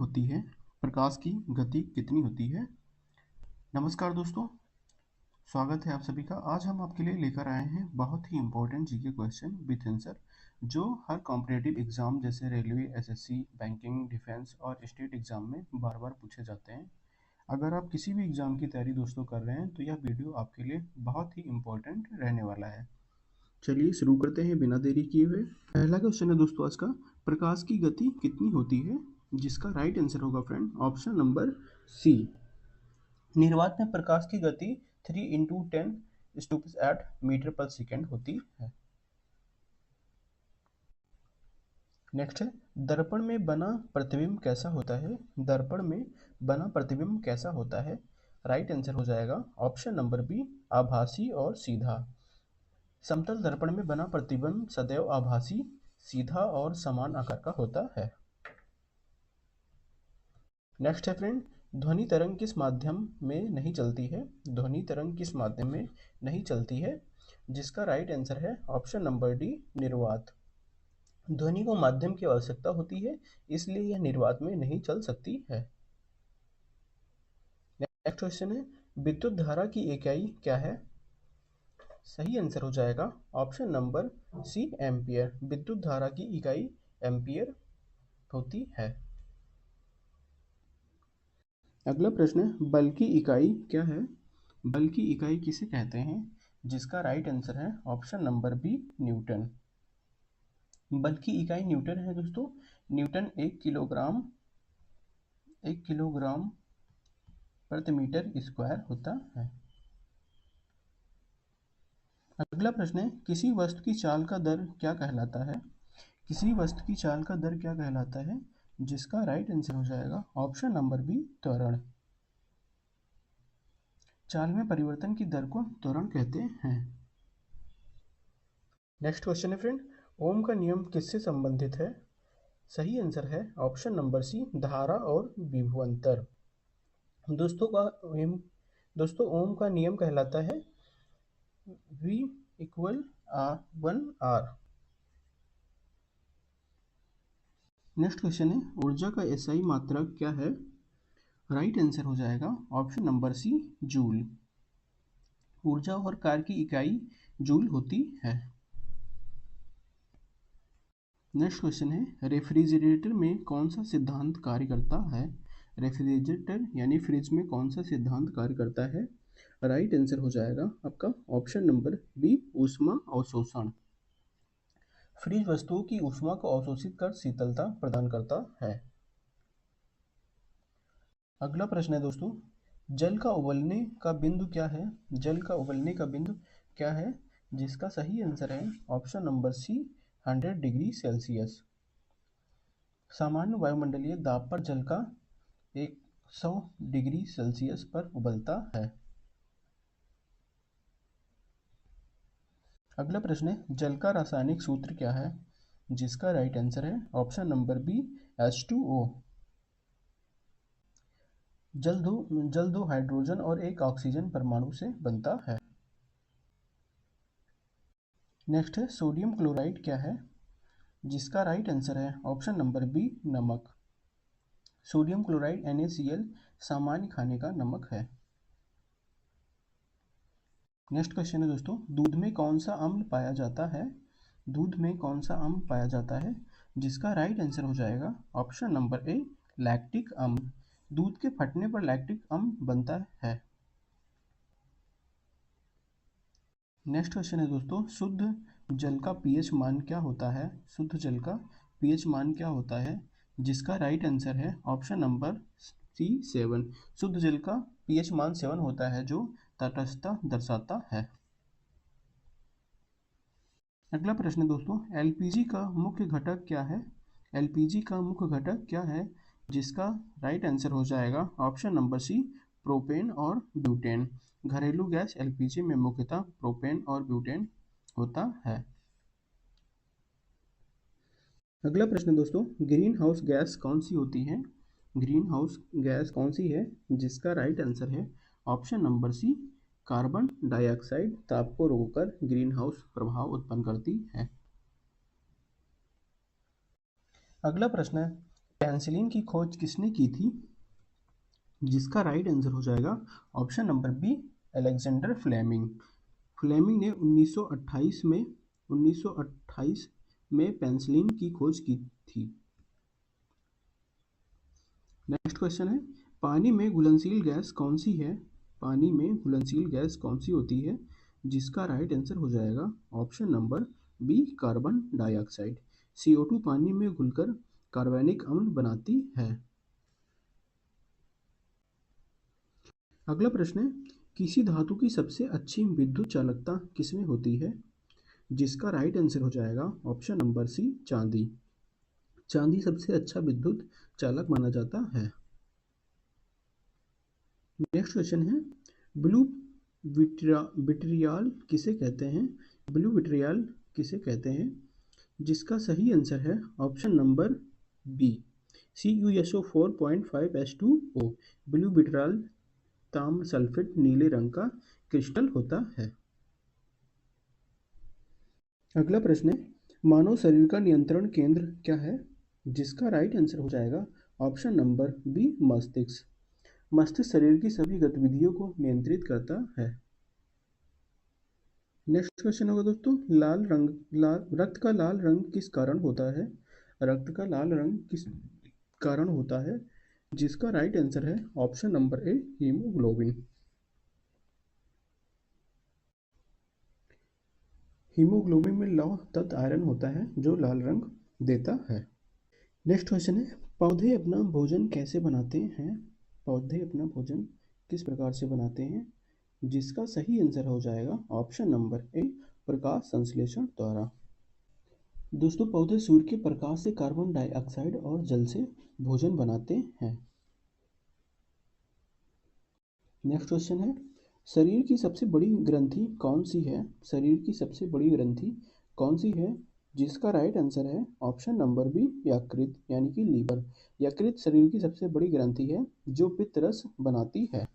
होती है? प्रकाश की गति कितनी होती है? नमस्कार दोस्तों, स्वागत है आप सभी का। आज हम आपके लिए लेकर आए हैं बहुत ही important GK question with answer, जो हर कॉम्पिटिटिव एग्जाम जैसे रेलवे, एसएससी, बैंकिंग, डिफेंस और स्टेट एग्जाम में बार बार पूछे जाते हैं। अगर आप किसी भी एग्जाम की तैयारी दोस्तों कर रहे हैं तो यह वीडियो आपके लिए बहुत ही इम्पोर्टेंट रहने वाला है। चलिए शुरू करते हैं बिना देरी किए हुए। पहला क्वेश्चन है दोस्तों आज का, प्रकाश की गति कितनी होती है? जिसका राइट आंसर होगा फ्रेंड ऑप्शन नंबर सी। निर्वात में प्रकाश की गति 3 × 10⁸ मीटर पर सेकेंड होती है। नेक्स्ट है, दर्पण में बना प्रतिबिंब कैसा होता है? दर्पण में बना प्रतिबिंब कैसा होता है? राइट आंसर हो जाएगा ऑप्शन नंबर बी, आभासी और सीधा। समतल दर्पण में बना प्रतिबिंब सदैव आभासी, सीधा और समान आकार का होता है। नेक्स्ट है फ्रेंड, ध्वनि तरंग किस माध्यम में नहीं चलती है? ध्वनि तरंग किस माध्यम में नहीं चलती है? जिसका राइट आंसर है ऑप्शन नंबर डी, निर्वात। ध्वनि को माध्यम की आवश्यकता होती है, इसलिए यह निर्वात में नहीं चल सकती है। नेक्स्ट क्वेश्चन है, विद्युत धारा की इकाई क्या है? सही आंसर हो जाएगा ऑप्शन नंबर सी, एम्पियर। विद्युत धारा की इकाई एम्पियर होती है। अगला प्रश्न है, बल की इकाई क्या है? बल की इकाई किसे कहते हैं? जिसका राइट आंसर है ऑप्शन नंबर बी, न्यूटन। बल की इकाई न्यूटन है दोस्तों। न्यूटन 1 किलोग्राम प्रति मीटर स्क्वायर होता है। अगला प्रश्न है, किसी वस्तु की चाल का दर क्या कहलाता है? किसी वस्तु की चाल का दर क्या कहलाता है? जिसका राइट आंसर हो जाएगा ऑप्शन नंबर बी, त्वरण। चाल में परिवर्तन की दर को त्वरण कहते हैं। नेक्स्ट क्वेश्चन है फ्रेंड, ओम का नियम किससे संबंधित है? सही आंसर है ऑप्शन नंबर सी, धारा और विभवांतर। दोस्तों ओम का नियम कहलाता है V = 1R। नेक्स्ट क्वेश्चन है, ऊर्जा का एसआई मात्रक क्या है? राइट आंसर हो जाएगा ऑप्शन नंबर सी, जूल। ऊर्जा और कार्य की इकाई जूल होती है। नेक्स्ट क्वेश्चन है, रेफ्रिजरेटर में कौन सा सिद्धांत कार्य करता है? रेफ्रिजरेटर यानी फ्रिज में कौन सा सिद्धांत कार्य करता है? राइट आंसर हो जाएगा आपका ऑप्शन नंबर बी, ऊष्मा अवशोषण। फ्रिज वस्तुओं की ऊष्मा को अवशोषित कर शीतलता प्रदान करता है। अगला प्रश्न है दोस्तों, जल का उबलने का बिंदु क्या है? जल का उबलने का बिंदु क्या है? जिसका सही आंसर है option number C, 100 degree Celsius. सामान्य वायुमंडलीय दाब पर जल का 100 डिग्री सेल्सियस पर उबलता है। अगला प्रश्न है, जल का रासायनिक सूत्र क्या है? जिसका राइट आंसर है ऑप्शन नंबर बी, H2O। जल दो हाइड्रोजन और एक ऑक्सीजन परमाणु से बनता है। नेक्स्ट है, सोडियम क्लोराइड क्या है? जिसका राइट आंसर है ऑप्शन नंबर बी, नमक। सोडियम क्लोराइड NaCl सामान्य खाने का नमक है। नेक्स्ट क्वेश्चन है दोस्तों, दूध में कौन सा अम्ल पाया जाता है? दूध में कौन सा अम्ल पाया जाता है? जिसका राइट आंसर हो जाएगा ऑप्शन नंबर ए, लैक्टिक अम्ल। दूध के फटने पर लैक्टिक अम्ल बनता है। नेक्स्ट क्वेश्चन है दोस्तों, शुद्ध जल का पीएच मान क्या होता है? शुद्ध जल का पीएच मान क्या होता है? जिसका राइट आंसर है ऑप्शन नंबर सी, 7। शुद्ध जल का पीएच मान 7 होता है, जो तटस्थता दर्शाता है। अगला प्रश्न दोस्तों, एलपीजी का मुख्य घटक क्या है? एलपीजी का मुख्य घटक क्या है? जिसका राइट आंसर हो जाएगा ऑप्शन नंबर सी, प्रोपेन और ब्यूटेन। घरेलू गैस एलपीजी में मुख्यतः प्रोपेन और ब्यूटेन होता है। अगला प्रश्न दोस्तों, ग्रीन हाउस गैस कौन सी होती है? ग्रीन हाउस गैस कौन सी है? जिसका राइट आंसर है option number C, carbon dioxide. ताप को रोककर ग्रीन हाउस प्रभाव उत्पन्न करती है। अगला प्रश्न है, पेनिसिलिन की खोज किसने की थी? जिसका राइट आंसर हो जाएगा option number B, Alexander Fleming. Fleming ने 1928 में पेनिसिलिन की खोज की थी। नेक्स्ट क्वेश्चन है, पानी में घुलनशील गैस कौन सी है? पानी में घुलनशील गैस कौन सी होती है? जिसका राइट आंसर हो जाएगा option number B, carbon dioxide. CO2 पानी में घुलकर कार्बनिक अम्ल बनाती है। अगला प्रश्न है, किसी धातु की सबसे अच्छी विद्युत चालकता किसमें होती है? जिसका राइट आंसर हो जाएगा ऑप्शन नंबर सी, चांदी। चांदी सबसे अच्छा विद्युत चालक माना जाता है। नेक्स्ट क्वेश्चन है, ब्लू विट्रियल किसे कहते हैं? ब्लू विट्रियल किसे कहते हैं? जिसका सही आंसर है option number B, CuSO4.5H2O। Blue vitriol ताम्र सल्फेट नीले रंग का क्रिस्टल होता है। अगला प्रश्न है, मानव शरीर का नियंत्रण केंद्र क्या है? जिसका राइट आंसर हो जाएगा ऑप्शन नंबर बी, मस्तिष्क। मस्तिष्क शरीर की सभी गतिविधियों को नियंत्रित करता है। नेक्स्ट क्वेश्चन होगा दोस्तों, रक्त का लाल रंग किस कारण होता है? रक्त का लाल रंग किस कारण होता है? जिसका राइट आंसर है option number A, haemoglobin. Haemoglobin में लौह तत्व आयरन होता है जो लाल रंग देता है। नेक्स्ट क्वेश्चन है, पौधे अपना भोजन कैसे बनाते हैं? पौधे अपना भोजन किस प्रकार से बनाते हैं? जिसका सही आंसर हो जाएगा ऑप्शन नंबर ए, प्रकाश संश्लेषण द्वारा। दोस्तों, पौधे सूर्य के प्रकाश से कार्बन डाइऑक्साइड और जल से भोजन बनाते हैं। नेक्स्ट क्वेश्चन है, शरीर की सबसे बड़ी ग्रंथि कौन सी है? शरीर की सबसे बड़ी ग्रंथि कौन सी है? जिसका राइट आंसर है ऑप्शन नंबर बी, यकृत यानी कि लीवर। यकृत शरीर की सबसे बड़ी ग्रंथि है जो पित्त रस बनाती है।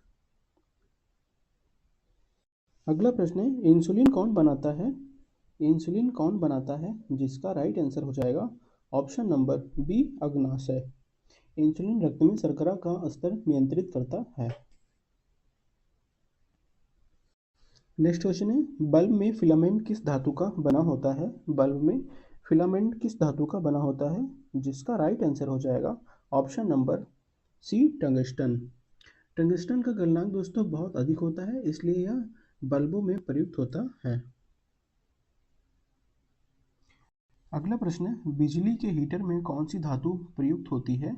अगला प्रश्न है, इंसुलिन कौन बनाता है? इंसुलिन कौन बनाता है? जिसका राइट आंसर हो जाएगा ऑप्शन नंबर बी, अग्नाशय। इंसुलिन रक्त में शर्करा का स्तर नियंत्रित करता है। नेक्स्ट क्वेश्चन है, बल्ब में फिलामेंट किस धातु का बना होता है? बल्ब में फिलामेंट किस धातु का बना होता है? जिसका राइट आंसर हो जाएगा option number C, tungsten. Tungsten का गलनांक दोस्तों बहुत अधिक होता है, इसलिए यह बल्बों में प्रयुक्त होता है। अगला प्रश्न है, बिजली के हीटर में कौन सी धातु प्रयुक्त होती है?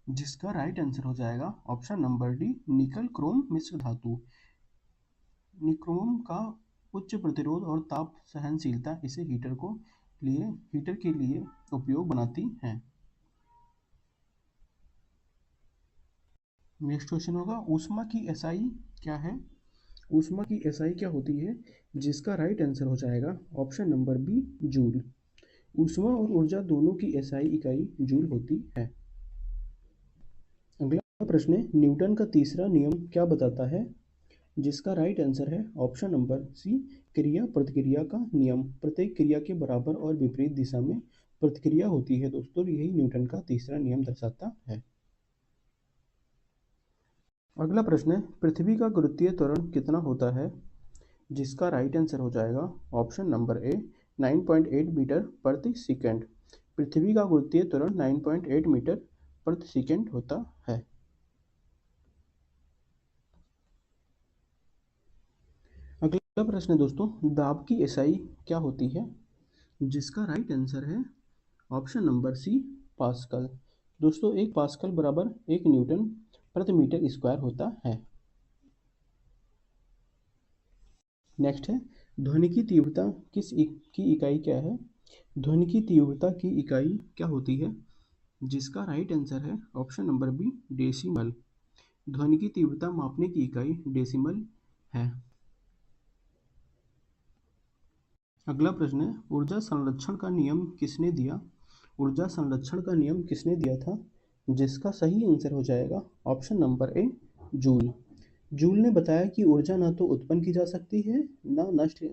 जिसका राइट आंसर हो जाएगा ऑप्शन नंबर डी, निकल क्रोम मिश्र धातु। निक्रोम का उच्च प्रतिरोध और ताप सहनशीलता इसे हीटर के लिए उपयोग बनाती है। नेक्स्ट क्वेश्चन होगा, ऊष्मा की एसआई क्या है? ऊष्मा की एसआई क्या होती है? जिसका राइट आंसर हो जाएगा ऑप्शन नंबर बी, जूल। ऊष्मा और ऊर्जा दोनों की एसआई इकाई जूल होती है। अगला प्रश्न है, न्यूटन का तीसरा नियम क्या बताता है? जिसका राइट आंसर है ऑप्शन नंबर सी, क्रिया प्रतिक्रिया का नियम। प्रत्येक क्रिया के बराबर और विपरीत दिशा में प्रतिक्रिया होती है दोस्तों, यही न्यूटन का तीसरा नियम दर्शाता है। अगला प्रश्न है, पृथ्वी का गुरुत्वीय त्वरण कितना होता है? जिसका राइट आंसर हो जाएगा ऑप्शन नंबर ए, 9.8 मीटर प्रति सेकेंड। पृथ्वी का गुरुत्वीय त्वरण 9.8 मीटर प्रति सेकेंड होता है। अगला प्रश्न है दोस्तों, दाब की एसआई क्या होती है? जिसका राइट आंसर है ऑप्शन नंबर सी, पास्कल। दोस्तों, 1 पास्कल बराबर 1 न्यूटन प्रति मीटर स्क्वायर होता है। नेक्स्ट है, ध्वनि की तीव्रता की इकाई क्या है? ध्वनि की तीव्रता की इकाई क्या होती है? जिसका राइट आंसर है ऑप्शन नंबर बी, डेसिमल। ध्वनि की तीव्रता मापने की इकाई डेसिमल है। अगला प्रश्न है, ऊर्जा संरक्षण का नियम किसने दिया? ऊर्जा संरक्षण का नियम किसने दिया था? जिसका सही आंसर हो जाएगा option number A, joule. Joule ने बताया कि ऊर्जा ना तो उत्पन्न की जा सकती है ना नष्ट,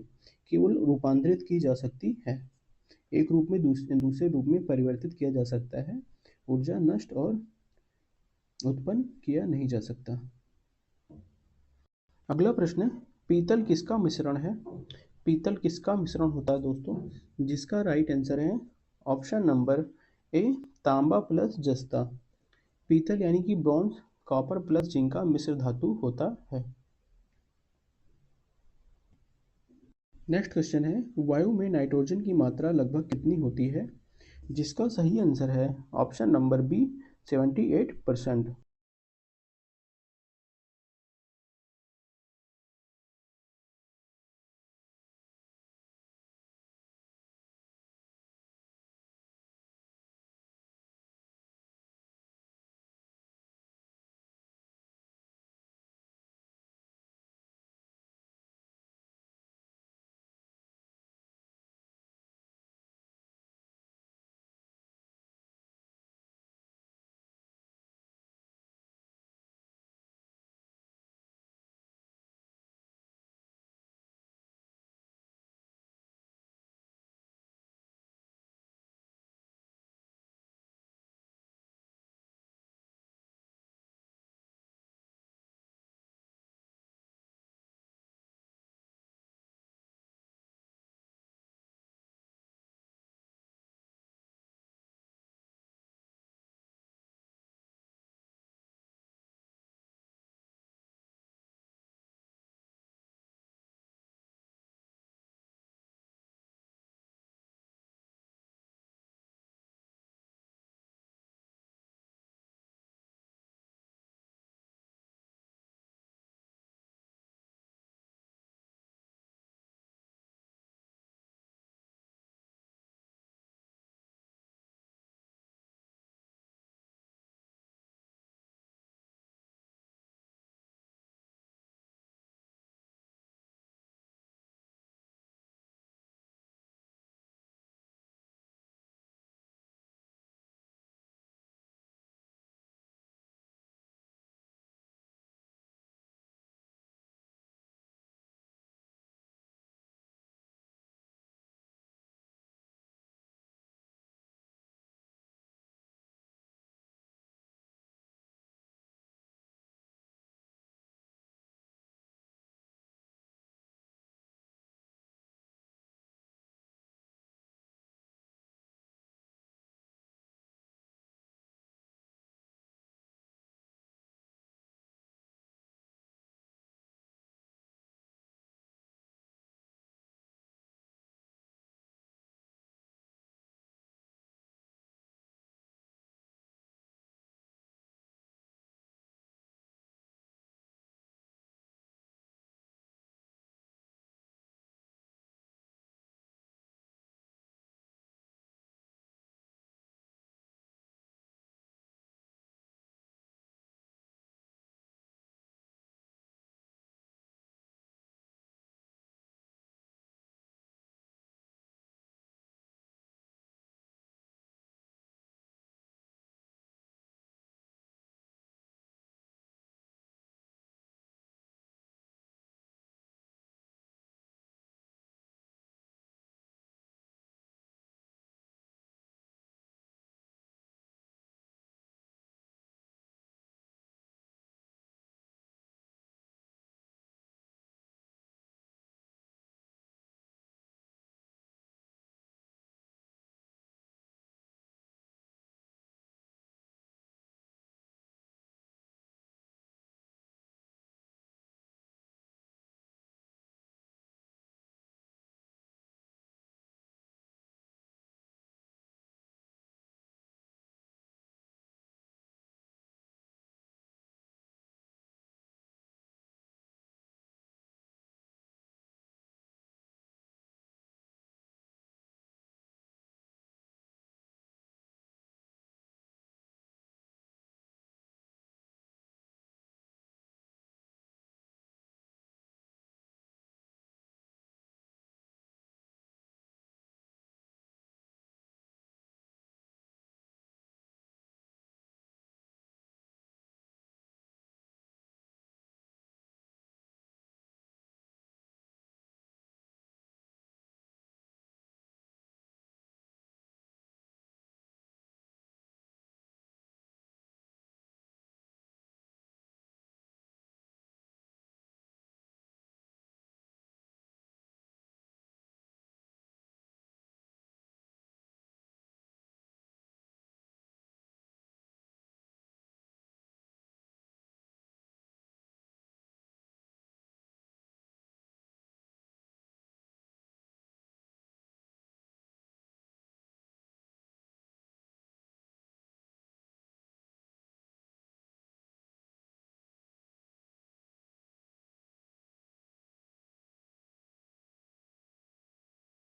केवल रूपांतरित की जा सकती है। एक रूप में दूसरे रूप में परिवर्तित किया जा सकता है। ऊर्जा नष्ट और उत्पन्न किया नहीं जा सकता। अगला प्रश्न है, पीतल किसका मिश्रण है? पीतल किसका मिश्रण होता है दोस्तों? जिसका राइट आंसर है ऑप्शन नंबर ए, तांबा प्लस जस्ता। पीतल यानी कि ब्रॉन्ज कॉपर प्लस जिंक का मिश्र धातु होता है। नेक्स्ट क्वेश्चन है, वायु में नाइट्रोजन की मात्रा लगभग कितनी होती है? जिसका सही आंसर है ऑप्शन नंबर बी, 78%।